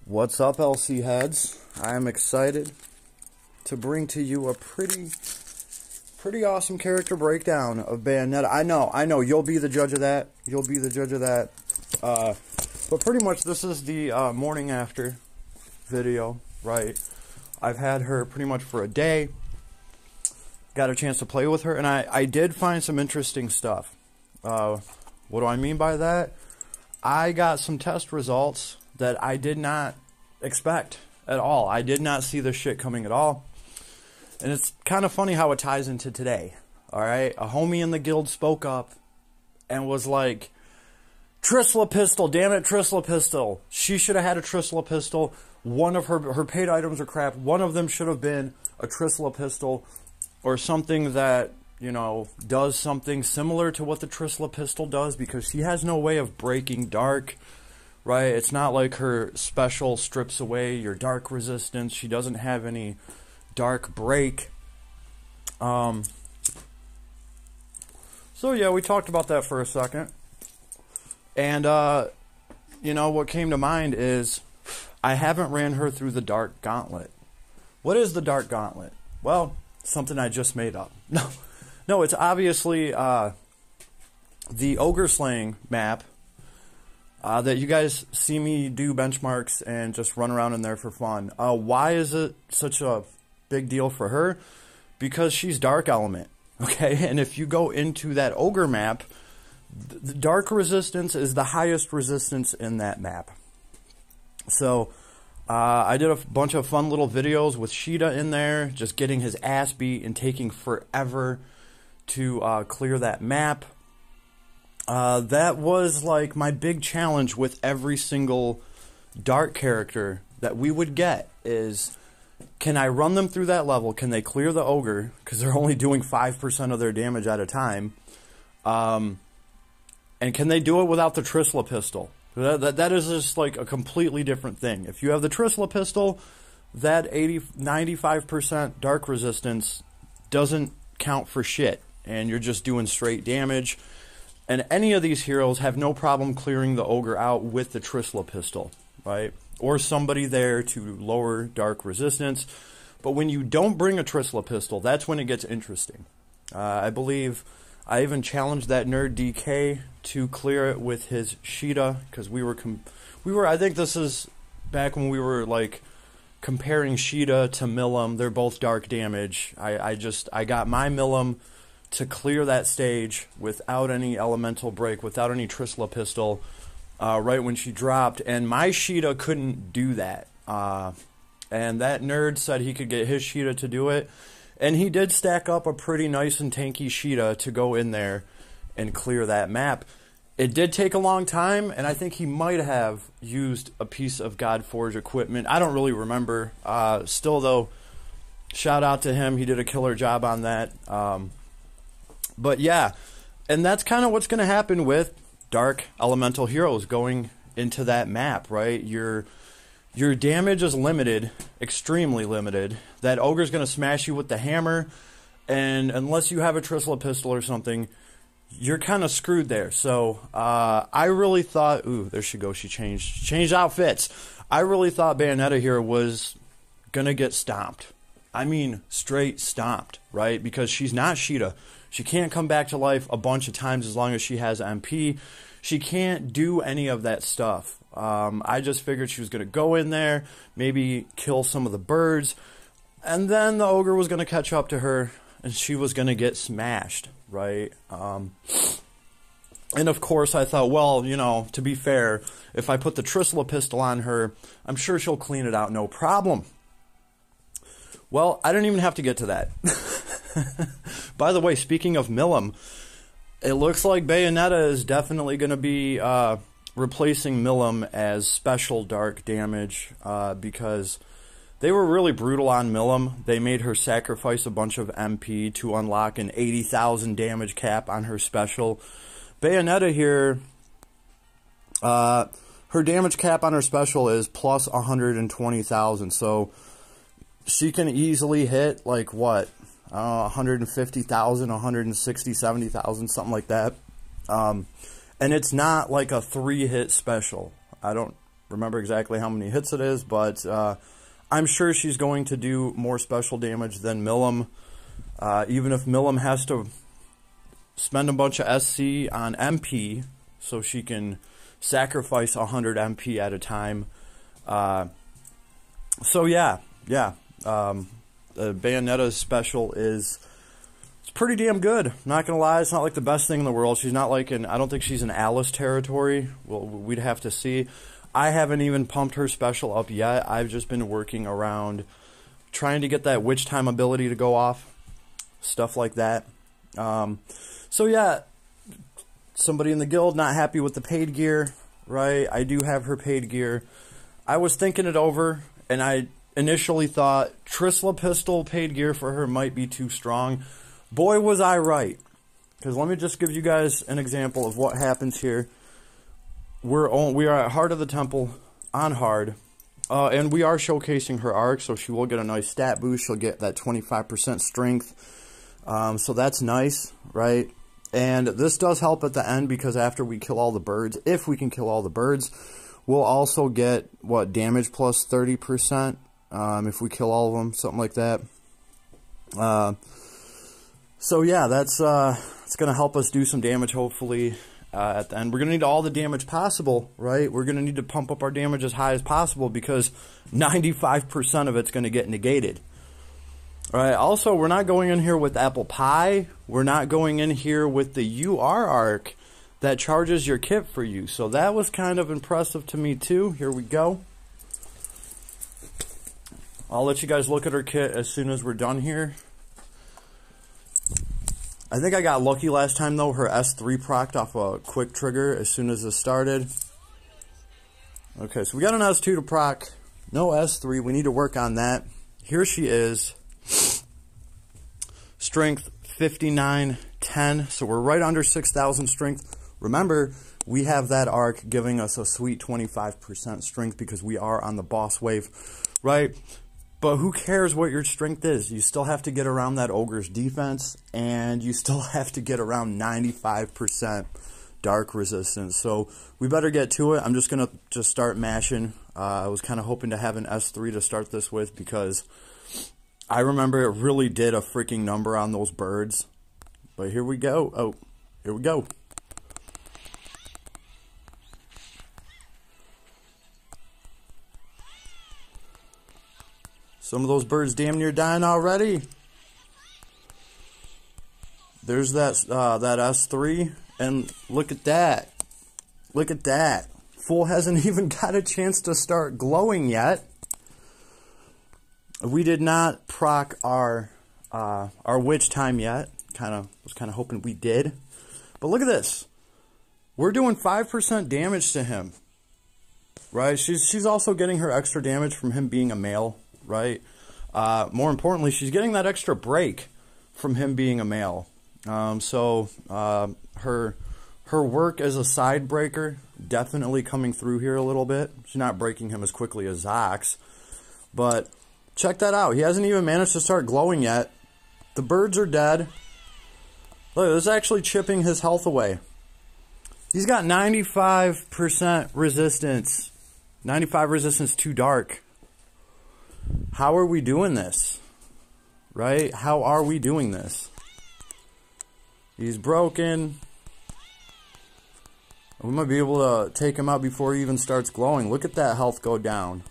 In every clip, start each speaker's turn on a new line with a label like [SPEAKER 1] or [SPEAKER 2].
[SPEAKER 1] What's up, LC heads? I'm excited to bring to you a pretty awesome character breakdown of Bayonetta. I know, you'll be the judge of that. But pretty much this is the morning after video, right? I've had her pretty much for a day. Got a chance to play with her, and I did find some interesting stuff. What do I mean by that? I got some test results that I did not expect at all. I did not see this shit coming at all. And it's kind of funny how it ties into today. Alright? A homie in the guild spoke up and was like, Tristla pistol, damn it, Tristla pistol. She should have had a Tristla pistol. One of her paid items are crap. One of them should have been a Tristla pistol or something that, you know, does something similar to what the Tristla pistol does, because she has no way of breaking dark, right? It's not like her special strips away your dark resistance. She doesn't have any dark break. So yeah, we talked about that for a second. And, you know, what came to mind is I haven't ran her through the Dark Gauntlet. What is the Dark Gauntlet? Well, something I just made up. No, it's obviously the ogre slaying map that you guys see me do benchmarks and just run around in there for fun. Why is it such a big deal for her? Because she's dark element, okay? And if you go into that ogre map, the dark resistance is the highest resistance in that map. So I did a bunch of fun little videos with Sheeta in there, just getting his ass beat and taking forever to clear that map. That was like my big challenge with every single dark character that we would get is, can I run them through that level? Can they clear the ogre? Because they're only doing 5% of their damage at a time. And can they do it without the Tristla pistol? That is just like a completely different thing. If you have the Tristla pistol, that 95% dark resistance doesn't count for shit, and you're just doing straight damage. And any of these heroes have no problem clearing the ogre out with the Tristla pistol, right? Or somebody there to lower dark resistance. But when you don't bring a Tristla pistol, that's when it gets interesting. I believe I even challenged that nerd DK to clear it with his Sheeta, because we were I think this is back when we were like comparing Sheeta to Millum. They're both dark damage. I got my Millum to clear that stage without any elemental break, without any Tristla pistol, right when she dropped, and my Sheeta couldn't do that. And that nerd said he could get his Sheeta to do it, and he did stack up a pretty nice and tanky Sheeta to go in there and clear that map. It did take a long time, and I think he might have used a piece of Godforge equipment. I don't really remember. Still, though, shout out to him. He did a killer job on that. But yeah, and that's kind of what's going to happen with dark elemental heroes going into that map, right? Your damage is limited, extremely limited. That ogre's going to smash you with the hammer, and unless you have a Tristla pistol or something, you're kind of screwed there. So I really thought, ooh, there she goes. She changed outfits. I really thought Bayonetta here was going to get stomped. I mean, straight stomped, right? Because she's not Sheeta. She can't come back to life a bunch of times as long as she has MP. She can't do any of that stuff. I just figured she was going to go in there, maybe kill some of the birds, and then the ogre was going to catch up to her, and she was going to get smashed, right? And of course I thought, well, you know, to be fair, if I put the Tristla pistol on her, I'm sure she'll clean it out, no problem. Well, I didn't even have to get to that. By the way, speaking of Millum, it looks like Bayonetta is definitely going to be replacing Millum as special dark damage, because they were really brutal on Millum. They made her sacrifice a bunch of MP to unlock an 80,000 damage cap on her special. Bayonetta here, her damage cap on her special is plus 120,000, so she can easily hit, like, what, 150,000, 160, 70,000, something like that. And it's not like a 3-hit special. I don't remember exactly how many hits it is, but I'm sure she's going to do more special damage than Milim. Even if Milim has to spend a bunch of SC on MP so she can sacrifice 100 MP at a time. So yeah. Bayonetta's special is it's pretty damn good. Not gonna lie, it's not like the best thing in the world. She's not like I don't think she's in Alice territory. Well, we'd have to see. I haven't even pumped her special up yet. I've just been working around trying to get that witch time ability to go off. Stuff like that. So yeah, somebody in the guild not happy with the paid gear, right? I do have her paid gear. I was thinking it over, and I initially thought Trisla pistol paid gear for her might be too strong. Boy, was I right. Because let me just give you guys an example of what happens here. We are at Heart of the Temple on hard, and we are showcasing her arc, so she will get a nice stat boost. She'll get that 25% strength, so that's nice, right? And this does help at the end because after we kill all the birds, if we can kill all the birds, we'll also get, what, damage plus 30%, if we kill all of them, something like that. So yeah, that's it's going to help us do some damage, hopefully, at the end. We're going to need all the damage possible, right? We're going to need to pump up our damage as high as possible because 95% of it's going to get negated. All right, also, we're not going in here with Apple Pie. We're not going in here with the UR arc that charges your kit for you. So that was kind of impressive to me too. Here we go. I'll let you guys look at her kit as soon as we're done here. I think I got lucky last time though. Her S3 procced off a quick trigger as soon as it started. Okay, so we got an S2 to proc. No S3. We need to work on that. Here she is. Strength 5910. So we're right under 6,000 strength. Remember, we have that arc giving us a sweet 25% strength because we are on the boss wave, right? But who cares what your strength is? You still have to get around that ogre's defense, and you still have to get around 95% dark resistance. So we better get to it. I'm just going to start mashing. I was kind of hoping to have an S3 to start this with because I remember it really did a freaking number on those birds. But here we go. Oh, here we go. Some of those birds damn near dying already. There's that S3, and look at that. Look at that. Fool hasn't even got a chance to start glowing yet. We did not proc our witch time yet. Was kind of hoping we did. But look at this. We're doing 5% damage to him. Right? She's also getting her extra damage from him being a male. Right? More importantly, she's getting that extra break from him being a male. So her work as a side breaker definitely coming through here a little bit. She's not breaking him as quickly as Zox, but check that out. He hasn't even managed to start glowing yet. The birds are dead. Look, this is actually chipping his health away. He's got 95% resistance. 95 resistance to dark. How are we doing this? Right? How are we doing this? He's broken. We might be able to take him out before he even starts glowing. Look at that health go down.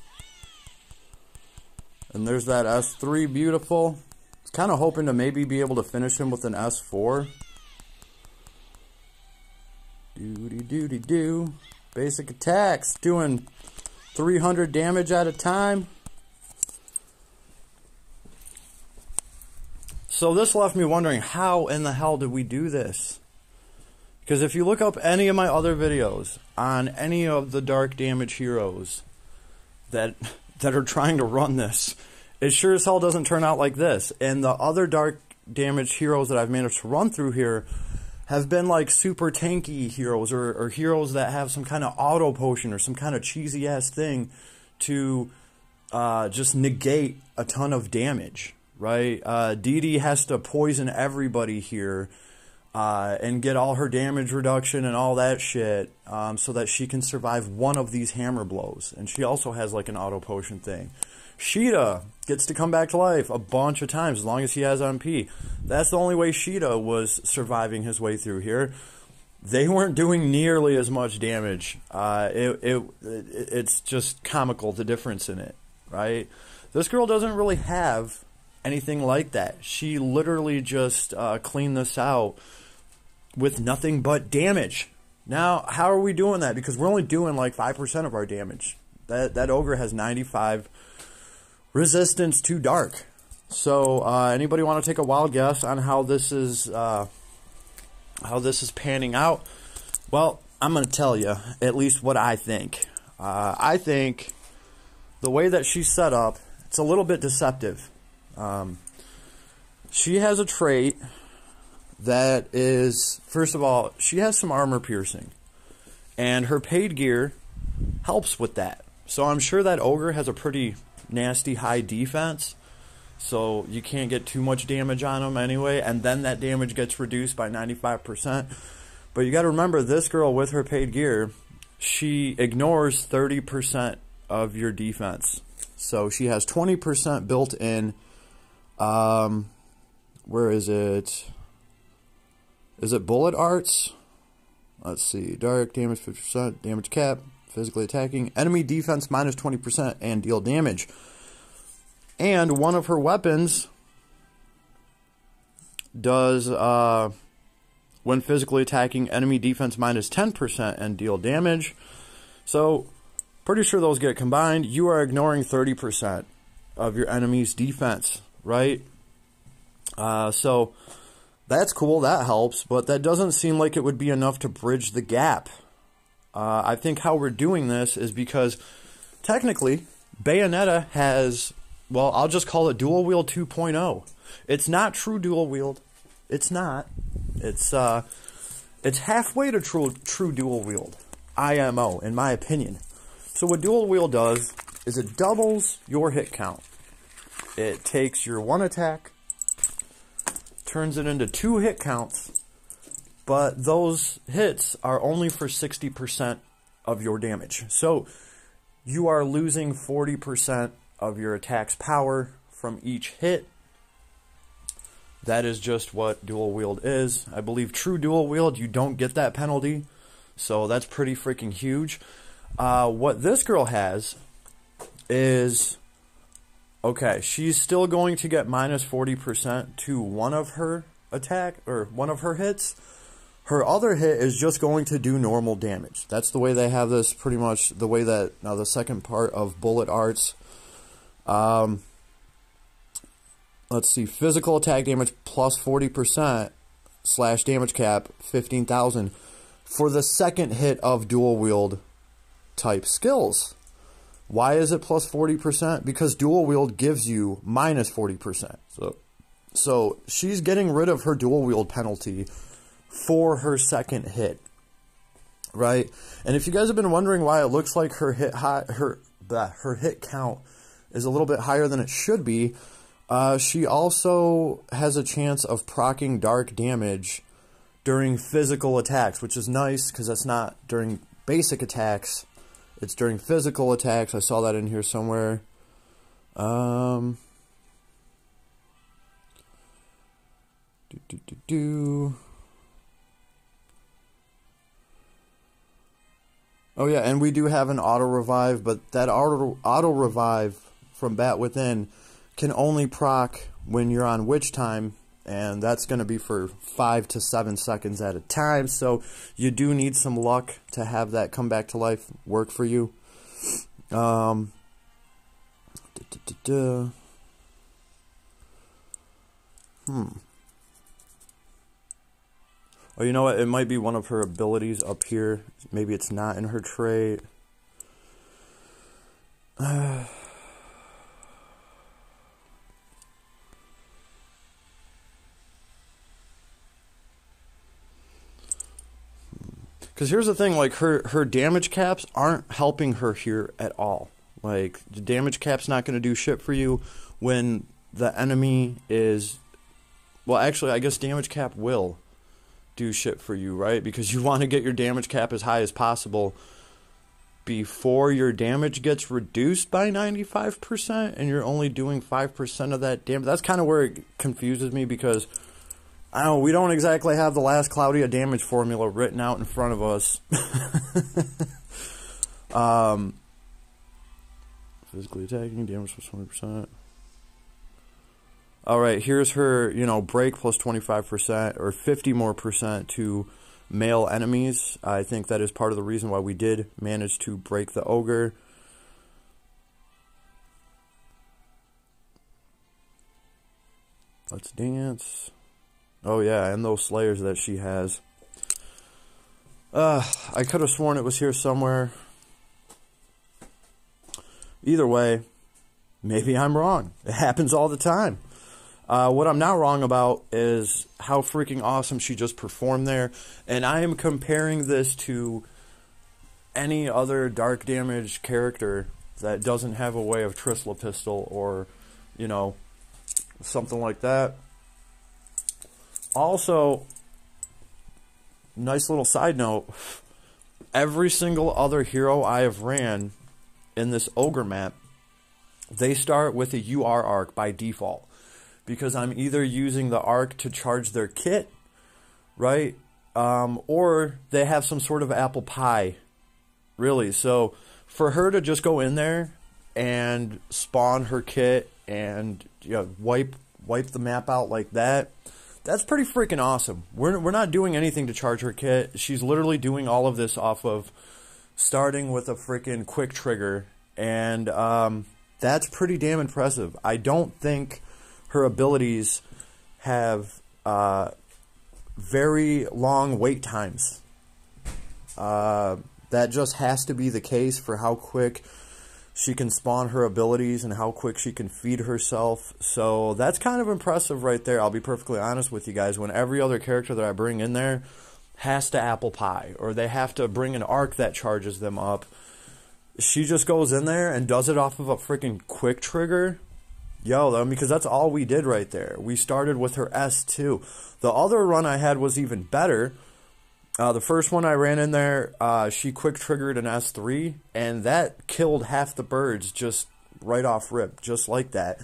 [SPEAKER 1] And there's that S3, beautiful. I was kind of hoping to maybe be able to finish him with an S4. Doody-doody-doo. Basic attacks, doing 300 damage at a time. So this left me wondering, how in the hell did we do this? Because if you look up any of my other videos on any of the dark damage heroes that are trying to run this, it sure as hell doesn't turn out like this. And the other dark damage heroes that I've managed to run through here have been like super tanky heroes or heroes that have some kind of auto potion or some kind of cheesy ass thing to just negate a ton of damage. Right? Dee Dee has to poison everybody here. and get all her damage reduction and all that shit, so that she can survive one of these hammer blows. And she also has like an auto potion thing. Sheeta gets to come back to life a bunch of times as long as he has MP. That's the only way Sheeta was surviving his way through here. They weren't doing nearly as much damage. It's just comical, the difference in it, right? This girl doesn't really have anything like that. She literally just cleaned this out with nothing but damage. Now, how are we doing that? Because we're only doing like 5% of our damage. That ogre has 95 resistance to dark. So, anybody want to take a wild guess on how this is panning out? Well, I'm going to tell you at least what I think. I think the way that she's set up, it's a little bit deceptive. She has a trait that is, first of all, she has some armor piercing, and her paid gear helps with that. So I'm sure that ogre has a pretty nasty high defense, so you can't get too much damage on him anyway, and then that damage gets reduced by 95%. But you got to remember, this girl with her paid gear, she ignores 30% of your defense. So she has 20% built in. Where is it? Is it bullet arts? Let's see. Dark damage 50%, damage cap, physically attacking, enemy defense minus 20%, and deal damage. And one of her weapons does, when physically attacking, enemy defense minus 10% and deal damage. So, pretty sure those get combined. You are ignoring 30% of your enemy's defense, right? So, that's cool, that helps, but that doesn't seem like it would be enough to bridge the gap. I think how we're doing this is because, technically, Bayonetta has, well, I'll just call it dual wield 2.0. It's not true dual wield. It's not. It's halfway to true dual wield. IMO, in my opinion. So what dual wield does is it doubles your hit count. It takes your one attack, turns it into 2 hit counts, but those hits are only for 60% of your damage. So you are losing 40% of your attack's power from each hit. That is just what dual wield is. I believe true dual wield, you don't get that penalty. So that's pretty freaking huge. What this girl has is, okay, she's still going to get minus 40% to one of her attack, or one of her hits. Her other hit is just going to do normal damage. That's the way they have this, pretty much the way that, now the second part of bullet arts. Let's see, physical attack damage plus 40% / damage cap 15,000 for the second hit of dual wield type skills. Why is it plus 40%? Because dual wield gives you minus 40%. So she's getting rid of her dual wield penalty for her second hit, right? And if you guys have been wondering why it looks like her hit count is a little bit higher than it should be, she also has a chance of proccing dark damage during physical attacks, which is nice because that's not during basic attacks. It's during physical attacks. I saw that in here somewhere. Oh yeah, and we do have an auto revive, but that auto revive from Bat Within can only proc when you're on witch time, and that's going to be for 5 to 7 seconds at a time, so you do need some luck to have that come back to life work for you. Oh, you know what? It might be one of her abilities up here. Maybe it's not in her trait. Because here's the thing, like, her damage caps aren't helping her here at all. Like, the damage cap's not going to do shit for you when the enemy is... Well, actually, I guess damage cap will. do shit for you, right? Because you want to get your damage cap as high as possible before your damage gets reduced by 95% and you're only doing 5% of that damage. That's kind of where it confuses me, because I don't know, we don't exactly have the last Cloudia damage formula written out in front of us. Physically attacking, damage plus 20%. Alright, here's her, you know, break plus 25% or 50 more percent to male enemies. I think that is part of the reason why we did manage to break the ogre. Let's dance. Oh yeah, and those slayers that she has. I could have sworn it was here somewhere. Either way, maybe I'm wrong. It happens all the time. What I'm not wrong about is how freaking awesome she just performed there. And I am comparing this to any other dark damage character that doesn't have a way of Trisla pistol or, you know, something like that. Also, nice little side note, every single other hero I have ran in this ogre map, they start with a UR arc by default, because I'm either using the arc to charge their kit, right, or they have some sort of apple pie, really. So for her to just go in there and spawn her kit and, you know, wipe the map out like that, that's pretty freaking awesome. We're not doing anything to charge her kit. She's literally doing all of this off of starting with a freaking quick trigger, and that's pretty damn impressive. I don't think her abilities have very long wait times. That just has to be the case for how quick she can spawn her abilities and how quick she can feed herself. So that's kind of impressive right there. I'll be perfectly honest with you guys. When every other character that I bring in there has to apple pie, or they have to bring an arc that charges them up, she just goes in there and does it off of a freaking quick trigger. Yo, because that's all we did right there. We started with her S2. The other run I had was even better. The first one I ran in there, she quick triggered an S3, and that killed half the birds just right off rip, just like that.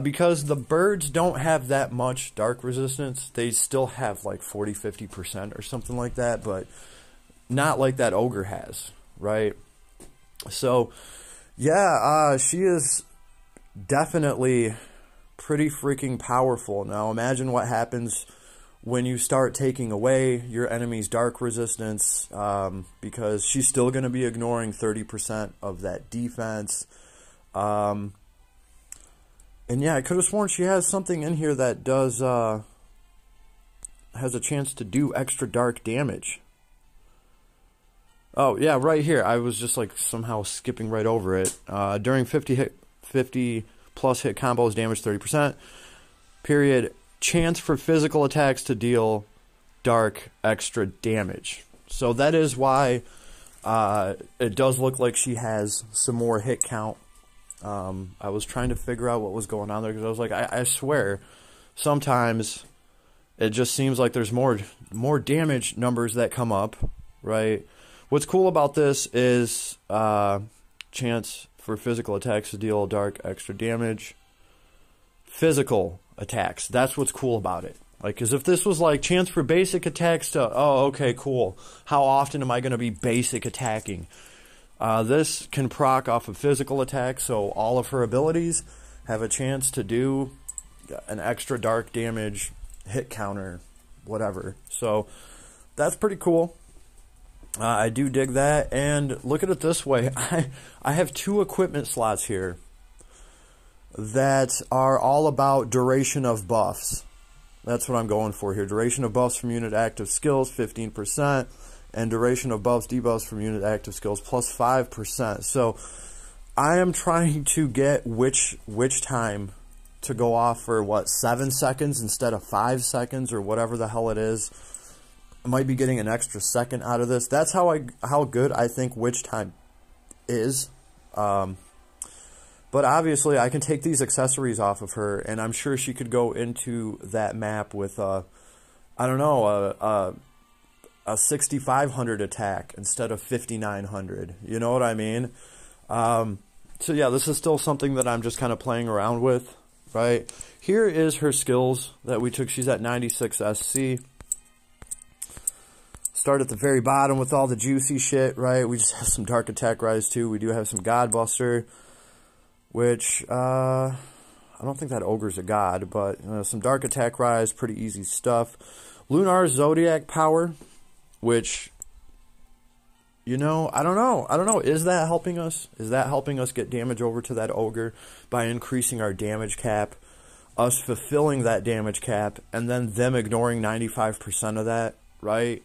[SPEAKER 1] Because the birds don't have that much dark resistance. They still have like 40-50% or something like that, but not like that ogre has, right? So, yeah, she is definitely pretty freaking powerful. Now imagine what happens when you start taking away your enemy's dark resistance, because she's still going to be ignoring 30% of that defense. And yeah, I could have sworn she has something in here that does has a chance to do extra dark damage. Oh yeah, right here. I was just like somehow skipping right over it. During 50 plus hit combos, damage 30%. Period. Chance for physical attacks to deal dark extra damage. So that is why it does look like she has some more hit count. I was trying to figure out what was going on there, because I was like, I swear, sometimes it just seems like there's more damage numbers that come up, right? What's cool about this is chance for physical attacks to deal dark extra damage. Physical attacks. That's what's cool about it. Like, because if this was like chance for basic attacks to, oh, okay, cool. How often am I going to be basic attacking? This can proc off of physical attacks, so all of her abilities have a chance to do an extra dark damage, hit counter, whatever. So that's pretty cool. I do dig that, and look at it this way. I have 2 equipment slots here that are all about duration of buffs. That's what I'm going for here. Duration of buffs from unit active skills, 15%, and duration of buffs, debuffs from unit active skills, plus 5%. So I am trying to get witch time to go off for, what, 7 seconds instead of 5 seconds, or whatever the hell it is. I might be getting an extra second out of this. That's how good I think witch time is. But obviously, I can take these accessories off of her, and I'm sure she could go into that map with, I don't know, a 6,500 attack instead of 5,900. You know what I mean? So yeah, this is still something that I'm just kind of playing around with, right? Here is her skills that we took. She's at 96 SC. Start at the very bottom with all the juicy shit, right? We just have some Dark Attack Rise too. We do have some Godbuster, which, I don't think that Ogre's a god, but some Dark Attack Rise, pretty easy stuff. Lunar Zodiac Power, which, you know, I don't know. Is that helping us? Is that helping us get damage over to that Ogre by increasing our damage cap, us fulfilling that damage cap, and then them ignoring 95% of that, right?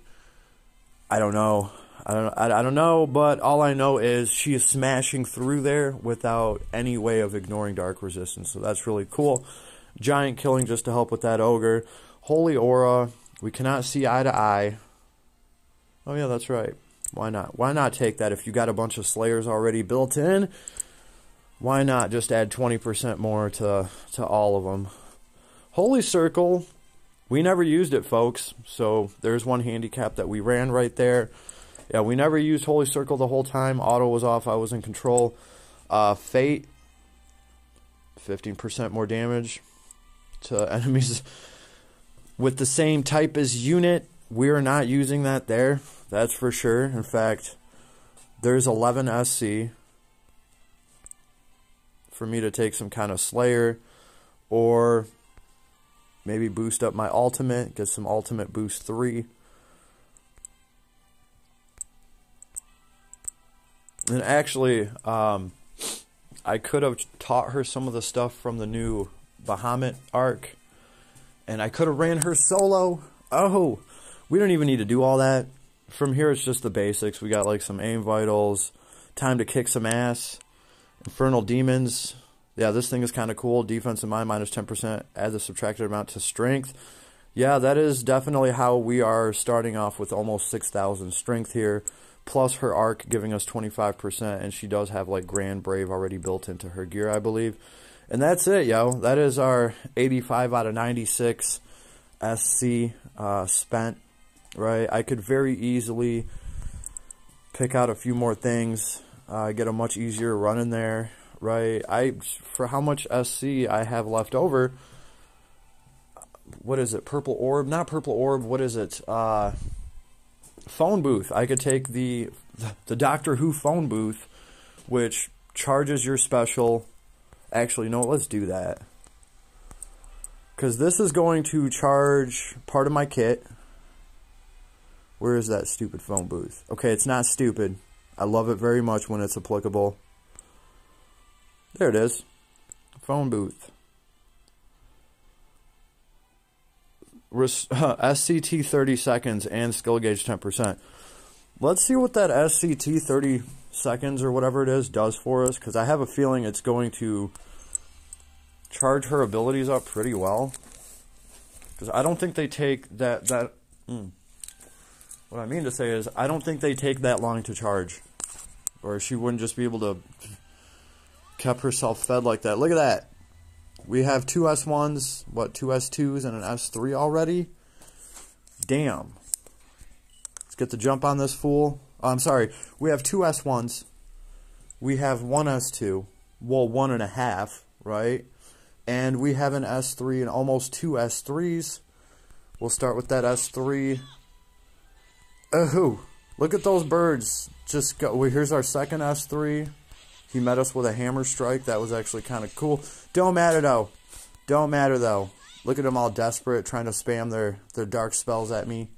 [SPEAKER 1] I don't know. I don't know, but all I know is she is smashing through there without any way of ignoring dark resistance, so that's really cool. Giant killing just to help with that Ogre. Holy Aura, we cannot see eye to eye. Oh yeah, that's right. Why not? Why not take that if you got a bunch of Slayers already built in? Why not just add 20% more to all of them? Holy Circle, we never used it, folks, so there's one handicap that we ran right there. Yeah, we never used Holy Circle the whole time. Auto was off, I was in control. Fate, 15% more damage to enemies with the same type as unit. We're not using that there, that's for sure. In fact, there's 11 SC for me to take some kind of Slayer, or maybe boost up my ultimate, get some ultimate boost 3. And actually, I could have taught her some of the stuff from the new Bahamut arc, and I could have ran her solo. Oh, we don't even need to do all that. From here, it's just the basics. We got like some aim vitals, time to kick some ass, infernal demons. Yeah, this thing is kind of cool. Defense in mind, minus 10%. Add the subtracted amount to strength. Yeah, that is definitely how we are starting off with almost 6,000 strength here. Plus her arc giving us 25%. And she does have like Grand Brave already built into her gear, I believe. And that's it, yo. That is our 85 out of 96 SC spent. Right? I could very easily pick out a few more things. Get a much easier run in there. Right, for how much SC I have left over, what is it, Purple Orb? Not Purple Orb, what is it, Phone Booth. I could take the Doctor Who Phone Booth, which charges your special. Actually, no, let's do that, because this is going to charge part of my kit. Where is that stupid phone booth? Okay, it's not stupid. I love it very much when it's applicable. There it is. Phone booth. SCT 30 seconds and skill gauge 10%. Let's see what that SCT 30 seconds or whatever it is does for us, because I have a feeling it's going to charge her abilities up pretty well. Because I don't think they take what I mean to say is, I don't think they take that long to charge. Or she wouldn't just be able to kept herself fed like that. Look at that. We have 2 S1s, what, 2 S2s, and an S3 already? Damn. Let's get the jump on this fool. Oh, I'm sorry. We have 2 S1s. We have 1 S2. Well, 1.5, right? And we have an S3 and almost 2 S3s. We'll start with that S3. Oh, look at those birds. Just go. Well, here's our second S3. He met us with a hammer strike. That was actually kind of cool. Don't matter, though. Don't matter, though. Look at them all desperate, trying to spam their dark spells at me.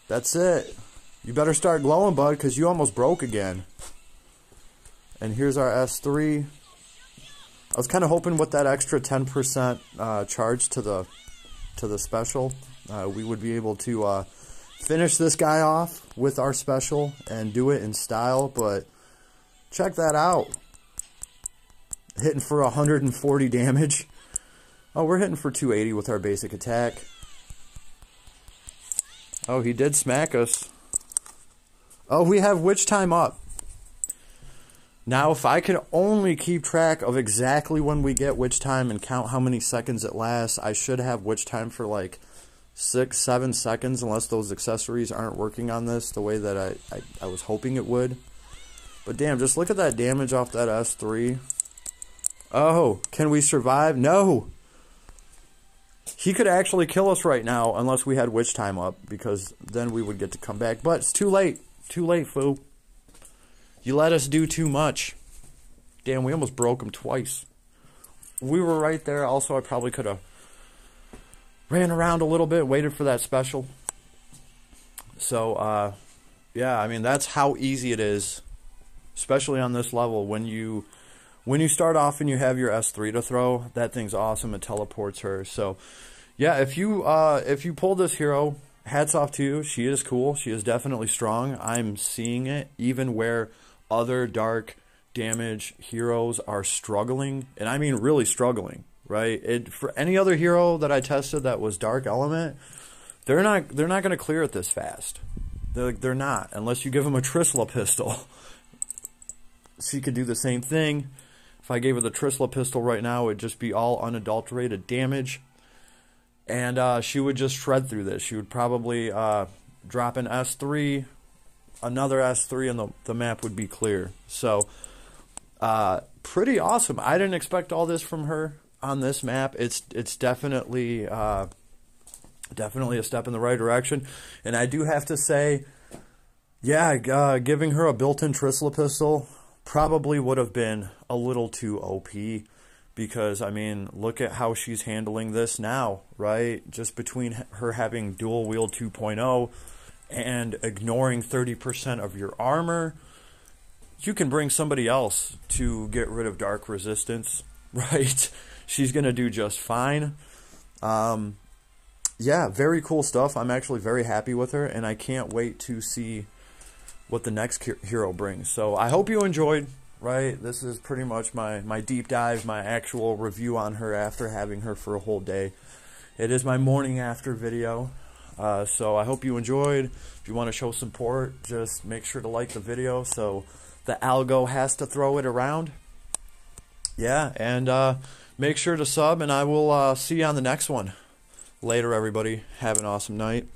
[SPEAKER 1] That's it. You better start glowing, bud, because you almost broke again. And here's our S3. I was kind of hoping with that extra 10% charge to the special, we would be able to finish this guy off with our special and do it in style, but check that out. Hitting for 140 damage. Oh, we're hitting for 280 with our basic attack. Oh, he did smack us. Oh, we have Witch Time up. Now, if I could only keep track of exactly when we get witch time and count how many seconds it lasts, I should have witch time for like 6-7 seconds, unless those accessories aren't working on this the way that I was hoping it would. But damn, just look at that damage off that S3. Oh, can we survive? No! He could actually kill us right now unless we had witch time up, because then we would get to come back. But it's too late. Too late, foo. You let us do too much. Damn, we almost broke him twice. We were right there. Also, I probably could have ran around a little bit, waited for that special. So, yeah, I mean, that's how easy it is, especially on this level. When you start off and you have your S3 to throw, that thing's awesome. It teleports her. So, yeah, if you pull this hero, hats off to you. She is cool. She is definitely strong. I'm seeing it even where other dark damage heroes are struggling, and I mean really struggling, right? For any other hero that I tested that was dark element, they're not going to clear it this fast. They're not, unless you give them a Trisla pistol. She could do the same thing. If I gave her the Trisla pistol right now, it'd just be all unadulterated damage, and she would just shred through this. She would probably drop an S3, another S3, and the map would be clear. So, pretty awesome. I didn't expect all this from her on this map. It's definitely definitely a step in the right direction. And I do have to say, yeah, giving her a built-in Trisla pistol probably would have been a little too OP, because, I mean, look at how she's handling this now, right? Just between her having dual wield 2.0 and ignoring 30% of your armor, you can bring somebody else to get rid of dark resistance, right? She's going to do just fine. Yeah, very cool stuff. I'm actually very happy with her, and I can't wait to see what the next hero brings. So I hope you enjoyed, right? This is pretty much my deep dive, my actual review on her after having her for a whole day. It is my morning after video. So I hope you enjoyed. If you want to show support, just make sure to like the video so the algo has to throw it around. Yeah, and make sure to sub, and I will see you on the next one. Later, everybody. Have an awesome night.